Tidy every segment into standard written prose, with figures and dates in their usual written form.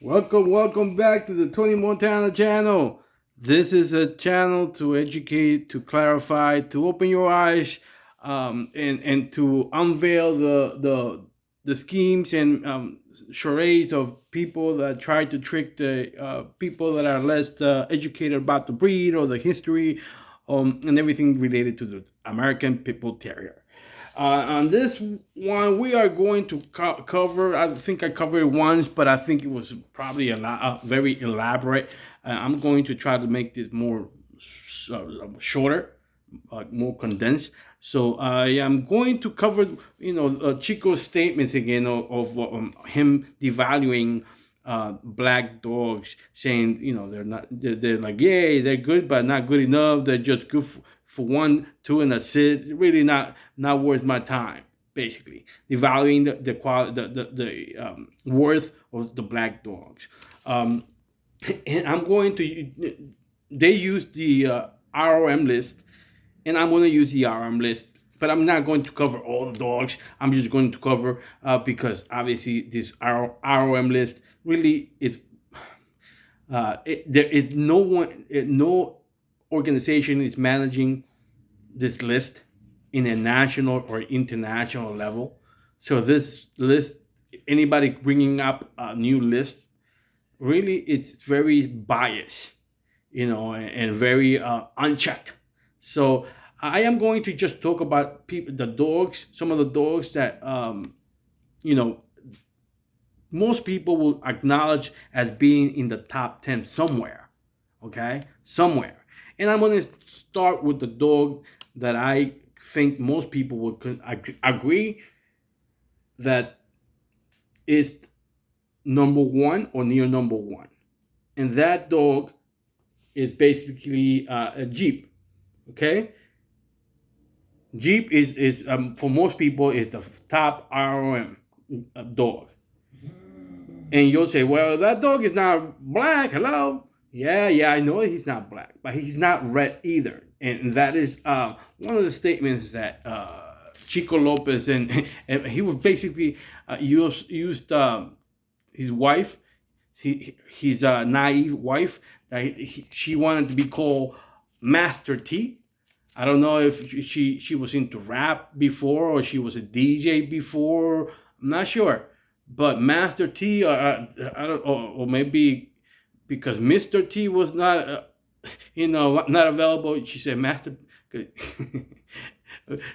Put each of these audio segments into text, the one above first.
Welcome back to the Tony Montana channel. This is a channel to educate, to clarify, to open your eyes, and to unveil the schemes and charades of people that try to trick the people that are less educated about the breed or the history, and everything related to the American Pit Bull Terrier. On this one, we are going to cover. I think I covered it once, but I think it was probably very elaborate. I'm going to try to make this more shorter, more condensed. So I am going to cover, Chico's statements again of him devaluing black dogs, saying they're not, they're like, yay, they're good but not good enough, they're just good for one, two, and that's it, really not worth my time, basically devaluing the quality, the worth of the black dogs. And I'm going to, they use the ROM list, and I'm going to use the RM list, but I'm not going to cover all the dogs. I'm just going to cover because obviously this ROM list really is. There is no organization is managing this list in a national or international level. So this list, anybody bringing up a new list, really it's very biased, and very unchecked. So I am going to just talk about the dogs, some of the dogs that you know most people will acknowledge as being in the top 10 somewhere. Okay, somewhere. And I'm going to start with the dog that I think most people would agree that is number one or near number one, and that dog is basically a Jeep. Okay, Jeep is for most people is the top ROM dog. And you'll say, well, that dog is not black. Hello. Yeah, I know he's not black, but he's not red either. And that is one of the statements that Chico Lopez, and he was basically used his wife, his naive wife, that she wanted to be called Master T. I don't know if she was into rap before or she was a DJ before. I'm not sure, but Master T, I don't, or maybe because Mister T was not, not available. She said Master.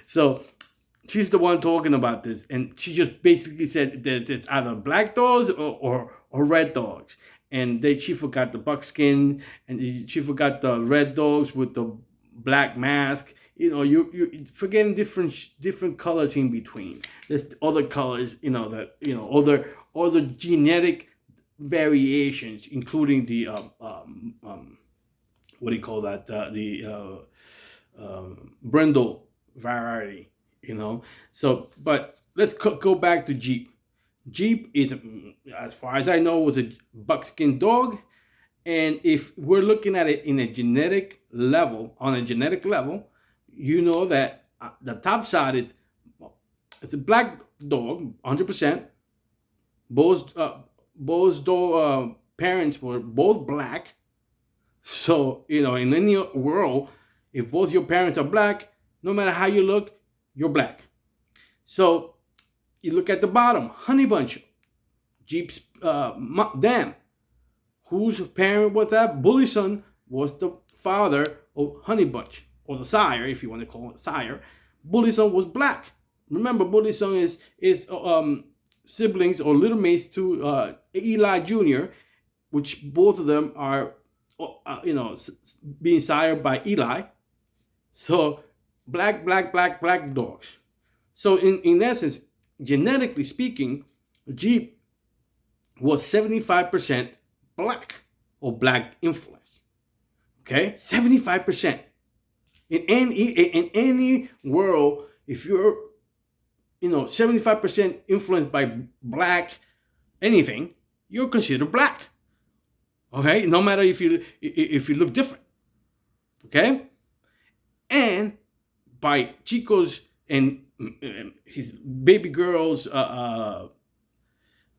So she's the one talking about this, and she just basically said that it's either black dogs or red dogs, and she forgot the buckskin, and she forgot the red dogs with the black mask. You're forgetting different colors in between. There's other colors, that other genetic variations, including the what do you call that? The brindle variety. So, but let's go back to Jeep. Jeep is, as far as I know, was a buckskin dog. And if we're looking at it on a genetic level, you know that the top side it's a black dog, 100%. Both dog parents were both black. So in any world, if both your parents are black, no matter how you look, you're black. So you look at the bottom, Honey Bunch, Jeep's dam. Whose parent was that? Bully Son was the father of Honey Bunch, or the sire, if you want to call it sire. Bully Son was black. Remember, Bully Son is siblings or little mates to Eli Jr., which both of them are, being sired by Eli. So black dogs. So in essence, genetically speaking, Jeep was 75% black or black influence. Okay, 75%. In any world, if you're 75% influenced by black anything, you're considered black. Okay, no matter if you look different. Okay, and by Chico's and his baby girl's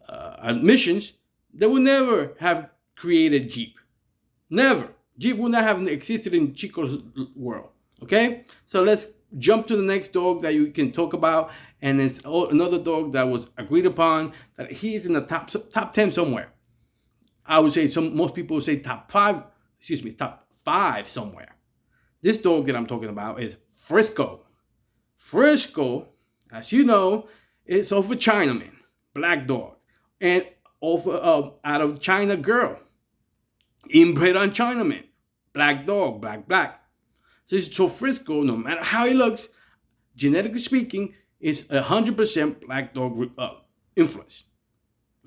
admissions, they would never have created Jeep. Never. Jeep would not have existed in Chico's world. Okay? So let's jump to the next dog that you can talk about. And it's another dog that was agreed upon that he's in the top 10 somewhere. I would say most people would say top 5 somewhere. This dog that I'm talking about is Frisco. Frisco, as you know, is of a Chinaman, black dog, and out of China girl, inbred on Chinaman, black dog, black. So Frisco, no matter how he looks, genetically speaking, is 100% black dog influence.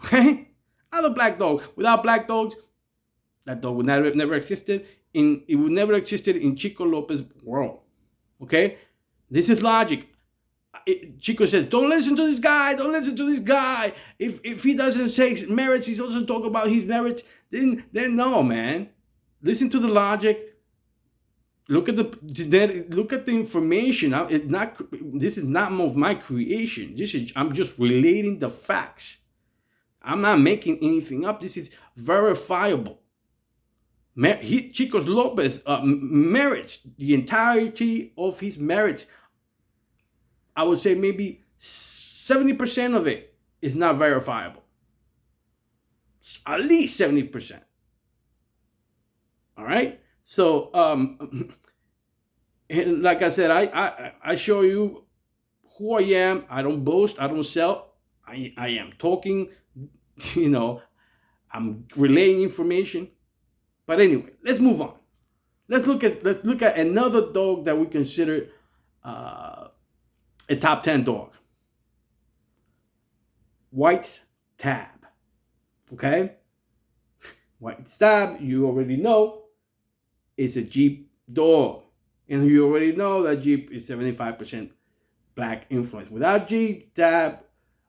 Okay, other black dog. Without black dogs, that dog would never existed. It would never existed in Chico Lopez world. Okay, this is logic. Chico says, "Don't listen to this guy. Don't listen to this guy. If he doesn't say merits, he's also talk about his merits. Then no, man. Listen to the logic. Look at the information. This is not of my creation. I'm just relating the facts. I'm not making anything up. This is verifiable. Chico Lopez merits, the entirety of his merits. I would say maybe 70% of it is not verifiable. At least 70%. All right. So, and like I said, I show you who I am. I don't boast. I don't sell. I am talking. I'm relaying information. But anyway, let's move on. Let's look at another dog that we consider a top 10 dog. White's Tab. Okay? White's Tab, you already know, is a Jeep dog. And you already know that Jeep is 75% black influence. Without Jeep, Tab,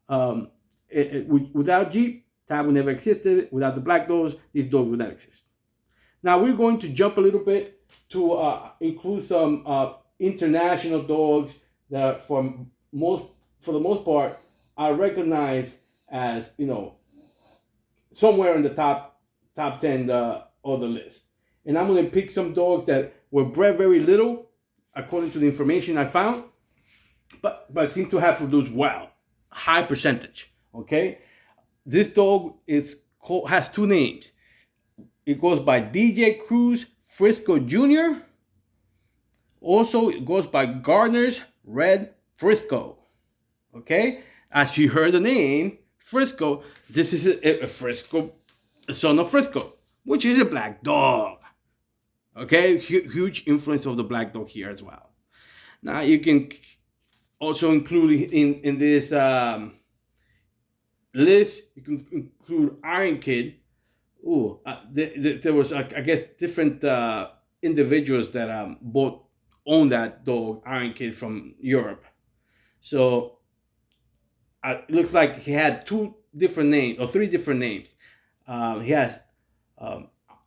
without Jeep, Tab would never existed. Without the black dogs, these dogs would not exist. Now we're going to jump a little bit to include some international dogs that for the most part are recognized as somewhere in the top 10 of the list. And I'm going to pick some dogs that were bred very little, according to the information I found, but seem to have produced well, high percentage. Okay, this dog has two names. It goes by DJ Cruz Frisco Jr. Also, it goes by Gardner's Red Frisco. Okay, as you heard the name Frisco, this is a Frisco, a son of Frisco, which is a black dog. Okay, huge influence of the black dog here as well. Now you can also include in this list, you can include Iron Kid. There was I guess different individuals that both own that dog, Iron Kid, from Europe. So it looks like he had two different names or three different names. He has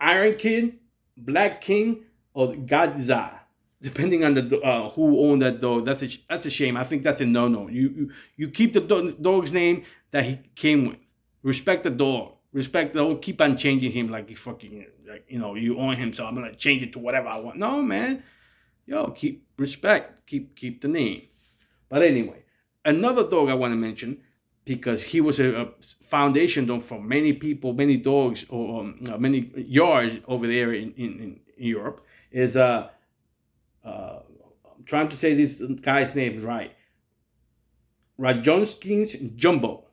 Iron Kid, Black King, or Gadza, depending on the who owned that dog. That's a shame. I think that's a no-no. You keep the dog's name that he came with. Respect the dog. Respect. Don't keep on changing him like you fucking you own him, so I'm gonna change it to whatever I want. No, man. Keep respect. Keep the name. But anyway, another dog I want to mention, because he was a foundation dog for many people, many dogs, or many yards over there in Europe, is I'm trying to say this guy's name right. Rajonski's Jumbo.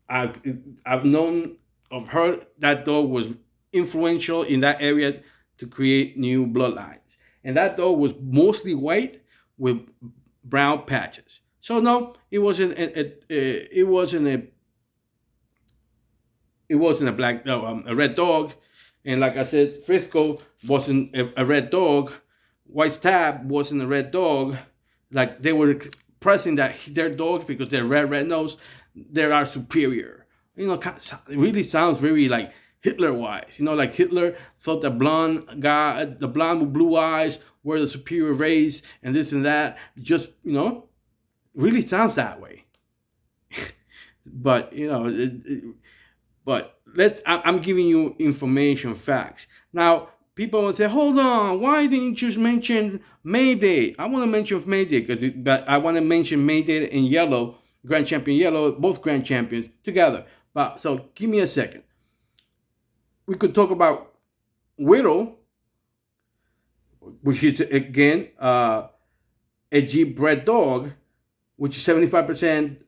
I've known of her. That dog was influential in that area to create new bloodlines, and that dog was mostly white with brown patches. So no, it wasn't a black a red dog, and like I said, Frisco wasn't a red dog. White's Tab wasn't a red dog. Like they were pressing that their dogs, because they're red nose, they are superior. It really sounds very like Hitler-wise. Like Hitler thought the blonde with blue eyes were the superior race, and this and that. Just really sounds that way. But but I'm giving you information, facts. Now, people will say, hold on, why didn't you just mention Mayday? I want to mention Mayday but I want to mention Mayday and Yellow, Grand Champion Yellow, both Grand Champions together. But so give me a second. We could talk about Widow, which is again a Jeep bred dog, which is 75%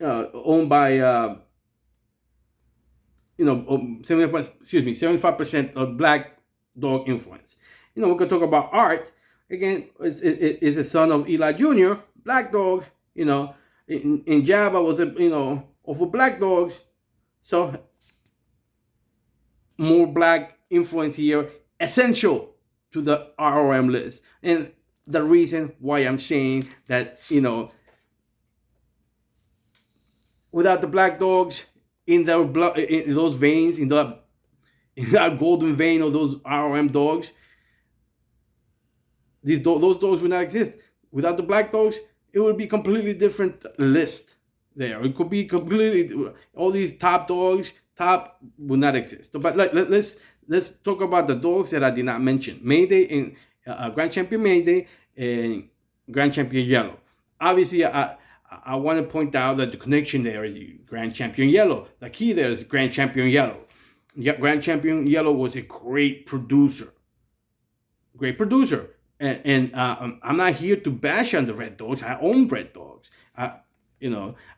owned by 75% of black dog influence. We could talk about Art. Again, is a son of Eli Jr., black dog. In Java was of black dogs. So more black influence here, essential to the ROM list. And the reason why I'm saying that, without the black dogs in their blood, in those veins, in that golden vein of those ROM dogs, those dogs would not exist. Without the black dogs, it would be a completely different list there. It could be completely, all these top dogs, would not exist. But let's talk about the dogs that I did not mention. Mayday and Grand Champion Mayday and Grand Champion Yellow. Obviously, I want to point out that the connection there is Grand Champion Yellow. The key there is Grand Champion Yellow. Grand Champion Yellow was a great producer. And I'm not here to bash on the red dogs. I own red dogs. I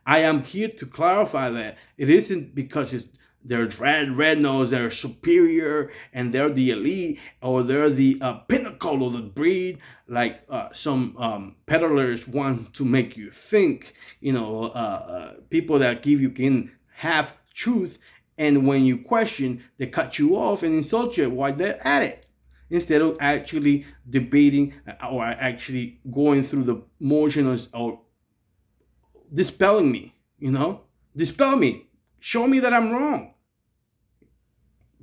am here to clarify that it isn't because they're red nose, they're superior, and they're the elite, or they're the pinnacle of the breed, like some peddlers want to make you think. People that give you half truth, and when you question, they cut you off and insult you while they're at it, instead of actually debating or actually going through the motions or dispelling me. Dispel me, show me that I'm wrong.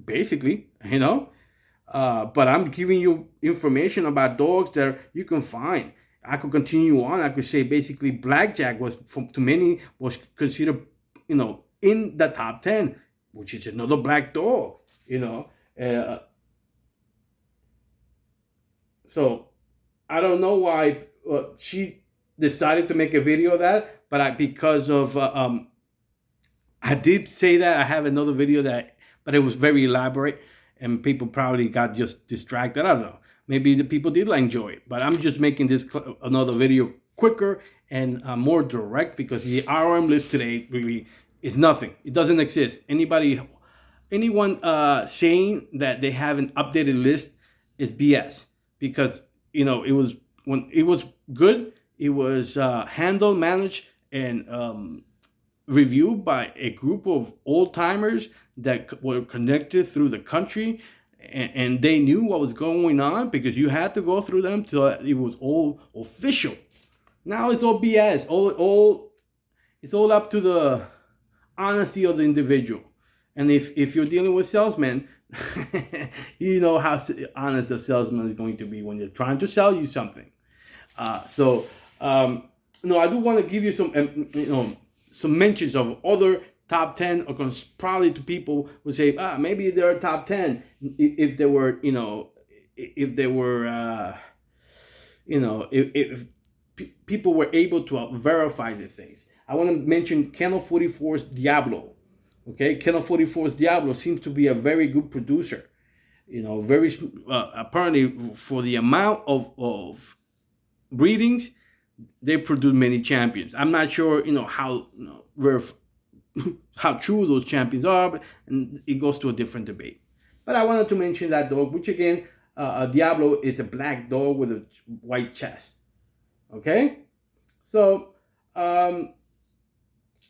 Basically, but I'm giving you information about dogs that you can find. I could continue on. I could say basically Blackjack was, to many, was considered, in the top 10, which is another black dog, So I don't know why she decided to make a video of that, but because of, I did say that I have another video but it was very elaborate, and people probably got just distracted. I don't know. Maybe the people did enjoy it, but I'm just making this another video quicker and more direct, because the RM list today really is nothing. It doesn't exist. Anyone saying that they have an updated list is BS, because when it was good, it was handled, managed, and reviewed by a group of old timers that were connected through the country, and they knew what was going on, because you had to go through them till it was all official. Now it's all BS. It's all up to the honesty of the individual. And if you're dealing with salesmen, you know how honest a salesman is going to be when they're trying to sell you something. I do want to give you some mentions of other top 10, or probably to people who say, maybe they're top 10 if they were, if people were able to verify the things. I want to mention Kennel 44's Diablo. Okay, Kennel 44's Diablo seems to be a very good producer. Very apparently for the amount of breedings, they produce many champions. I'm not sure, how how true those champions are, but it goes to a different debate. But I wanted to mention that dog, which again, Diablo is a black dog with a white chest. Okay, so I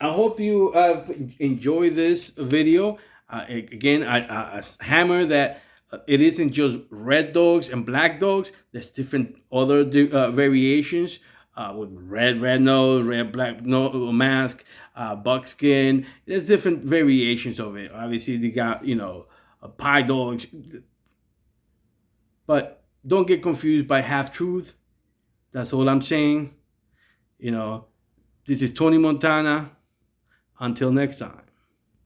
hope you have enjoyed this video. Again, I hammer that it isn't just red dogs and black dogs. There's different other variations with red nose, red black mask, buckskin. There's different variations of it. Obviously, they got pie dogs, but don't get confused by half truth. That's all I'm saying. This is Tony Montana. Until next time.